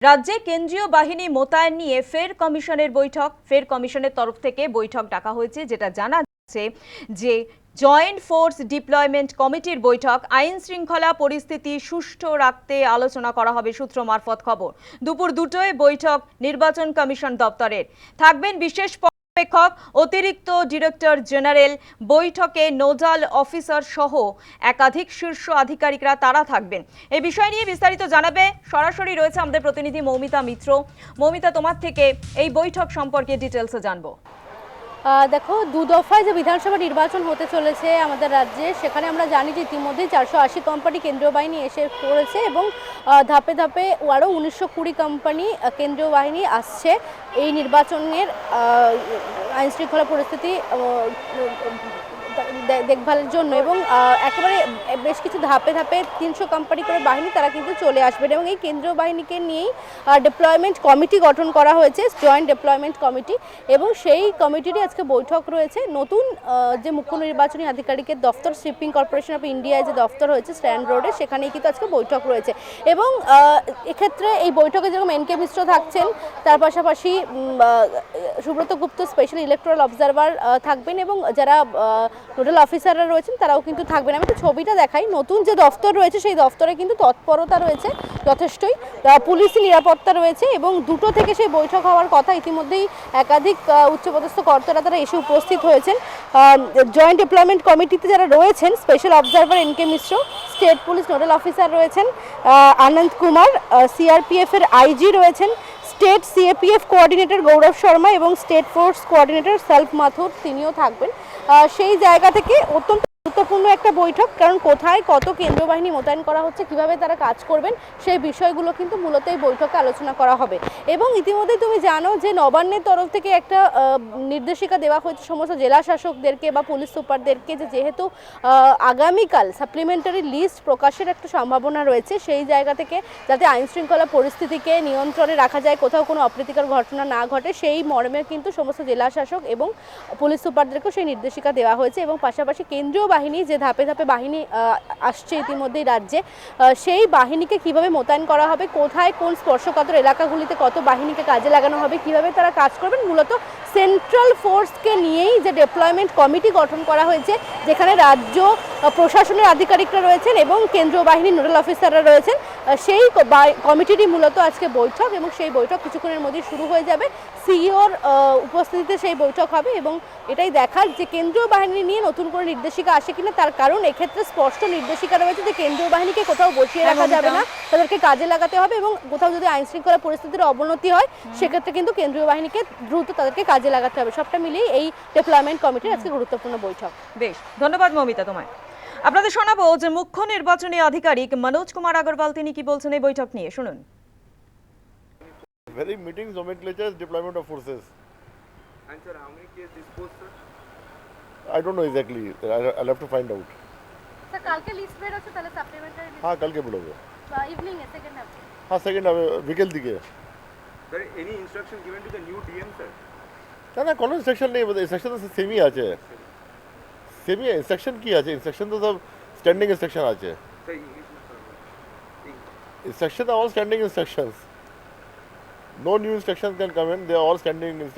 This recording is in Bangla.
রাজ্যে কেন্দ্রীয় বাহিনী মোতায়েন নিয়ে ফের কমিশনের বৈঠক। ফের কমিশনের তরফ থেকে বৈঠক ডাকা হয়েছে, যেটা জানা যাচ্ছে যে জয়েন্ট ফোর্স ডিপ্লয়মেন্ট কমিটির বৈঠক। আইন শৃঙ্খলা পরিস্থিতি সুষ্ঠু রাখতে আলোচনা করা হবে সূত্র মারফত খবর। দুপুর 2টায় বৈঠক নির্বাচন কমিশন দপ্তরের। থাকবেন বিশেষ পর্যবেক্ষক, অতিরিক্ত ডিরেক্টর জেনারেল। বৈঠকে নোডাল অফিসার সহ একাধিক শীর্ষ আধিকারিকরা তারা থাকবেন। এই বিষয় নিয়ে বিস্তারিত জানাবে সরাসরি রয়েছে আমাদের প্রতিনিধি মৌমিতা মিত্র। মৌমিতা, তোমার থেকে এই বৈঠক সম্পর্কে ডিটেলসে জানবো। দেখো, দু দফায় যে বিধানসভা নির্বাচন হতে চলেছে আমাদের রাজ্যে, সেখানে আমরা জানি যে ইতিমধ্যেই 480 কোম্পানি কেন্দ্রীয় বাহিনী এসে পড়েছে এবং ধাপে ধাপে আরও 1920 কোম্পানি কেন্দ্রীয় বাহিনী আসছে এই নির্বাচনের আইন শৃঙ্খলা পরিস্থিতি দেখভালের জন্য। এবং একেবারে বেশ কিছু ধাপে ধাপে 300 কোম্পানি করে বাহিনী তারা কিন্তু চলে আসবেন এবং এই কেন্দ্রীয় বাহিনীকে নিয়েই ডিপ্লয়মেন্ট কমিটি গঠন করা হয়েছে, জয়েন্ট ডিপ্লয়মেন্ট কমিটি। এবং সেই কমিটিরই আজকে বৈঠক রয়েছে। নতুন যে মুখ্য নির্বাচনী আধিকারিকের দফতর, শিপিং কর্পোরেশন অফ ইন্ডিয়ায় যে দফতর হয়েছে স্ট্যান্ড রোডে, সেখানেই কিন্তু আজকে বৈঠক রয়েছে। এবং এক্ষেত্রে এই বৈঠকে যেরকম এনকে মিশ্র থাকছেন, তার পাশাপাশি সুব্রত গুপ্ত স্পেশাল ইলেকট্রাল অবজারভার থাকবেন এবং যারা নোডাল অফিসাররা রয়েছেন তারাও কিন্তু থাকবেন। আমি একটু ছবিটা দেখাই। নতুন যে দফতর রয়েছে সেই দফতরে কিন্তু তৎপরতা রয়েছে যথেষ্টই, পুলিশি নিরাপত্তা রয়েছে এবং 2টো থেকে সেই বৈঠক হওয়ার কথা। ইতিমধ্যেই একাধিক উচ্চপদস্থ কর্তারা তারা এসে উপস্থিত হয়েছেন। জয়েন্ট ডিপ্লয়মেন্ট কমিটিতে যারা রয়েছেন, স্পেশাল অবজারভার এনকে মিশ্র, স্টেট পুলিশ নোডাল অফিসার রয়েছেন আনন্দ কুমার, সিআরপিএফ এর আইজি রয়েছেন, স্টেট সিএপিএফ কোঅর্ডিনেটর গৌরব শর্মা এবং স্টেট ফোর্স কোঅর্ডিনেটর সেলফ মাথুর, তিনিও থাকবেন। সেই জায়গা থেকে অত্যন্ত গুরুত্বপূর্ণ একটা বৈঠক, কারণ কোথায় কত কেন্দ্রীয় বাহিনী মোতায়েন করা হচ্ছে, কিভাবে তারা কাজ করবেন, সেই বিষয়গুলো কিন্তু মূলত এই বৈঠকে আলোচনা করা হবে। এবং ইতিমধ্যে তুমি জানো যে নবান্নের তরফ থেকে একটা নির্দেশিকা দেওয়া হয়েছে সমস্ত জেলা শাসকদেরকে বা পুলিশ সুপারদেরকে, যে যেহেতু আগামীকাল সাপ্লিমেন্টারি লিস্ট প্রকাশের একটা সম্ভাবনা রয়েছে, সেই জায়গা থেকে যাতে আইন শৃঙ্খলা পরিস্থিতিকে নিয়ন্ত্রণে রাখা যায়, কোথাও কোনো অপ্রীতিকর ঘটনা না ঘটে, সেই মর্মে কিন্তু সমস্ত জেলা শাসক এবং পুলিশ সুপারদেরকেও সেই নির্দেশিকা দেওয়া হয়েছে। এবং পাশাপাশি কেন্দ্রীয় বাহিনী যে ধাপে ধাপে বাহিনী আসছে ইতিমধ্যেই রাজ্যে, সেই বাহিনীকে কিভাবে মোতায়েন করা হবে, কোথায় কোন স্পর্শকাতর এলাকাগুলিতে কত বাহিনীকে কাজে লাগানো হবে, কিভাবে তারা কাজ করবেন, মূলত সেন্ট্রাল ফোর্সকে নিয়েই যে ডিপ্লয়মেন্ট কমিটি গঠন করা হয়েছে, যেখানে রাজ্য প্রশাসনের আধিকারিকরা রয়েছেন এবং কেন্দ্রীয় বাহিনীর নোডাল অফিসাররা রয়েছেন, সেই কমিটিরই মূলত আজকে বৈঠক। এবং সেই বৈঠক কিছুক্ষণের মধ্যেই শুরু হয়ে যাবে। সিইওর উপস্থিতিতে সেই বৈঠক হবে এবং এটাই দেখার যে কেন্দ্রীয় বাহিনী নিয়ে নতুন করে নির্দেশিকা আসে কিনা। তার কারণ এক্ষেত্রে স্পষ্ট নির্দেশিকা রয়েছে যে কেন্দ্রীয় বাহিনীকে কোথাও বসিয়ে রাখা যাবে না, তাদেরকে কাজে লাগাতে হবে এবং কোথাও যদি আইন শৃঙ্খলা পরিস্থিতির অবনতি হয়, সেক্ষেত্রে কিন্তু কেন্দ্রীয় বাহিনীকে দ্রুত তাদেরকে কাজে লাগাতে হবে। সবটা মিলিয়ে এই ডিপ্লয়মেন্ট কমিটির আজকে গুরুত্বপূর্ণ বৈঠক। বেশ, ধন্যবাদ মৌমিতা তোমায়। আপনাদের শোনাবো যে মুখ্য নির্বাচনী আধিকারিক মনোজ কুমার আগরওয়াল তিনি কি বলছেন এই বৈঠক নিয়ে, শুনুন। Very meetings, nomenclatures, deployment of forces. And sir, how many cases disposed, sir? I don't know exactly. I'll have to find out. Sir, কালকে লিস্ট বের হচ্ছে, তাহলে সাপ্লিমেন্টারি লিস্ট हाँ कल के बोलोगे ইভিনিং এ সেকেন্ড হাফে। हाँ सेकंड विकेल दिखे Sir, any instruction given to the new DM, sir? ना ना कोनो इंस्ट्रक्शन नहीं मतलब इंस्ट्रक्शन तो सेम ही আছে सेम ही इंस्ट्रक्शन की আছে इंस्ट्रक्शन तो सब स्टैंडिंग इंस्ट्रक्शन আছে Sir, English, sir. Instruction are all standing instructions no new instructions can come in they are all standing instructions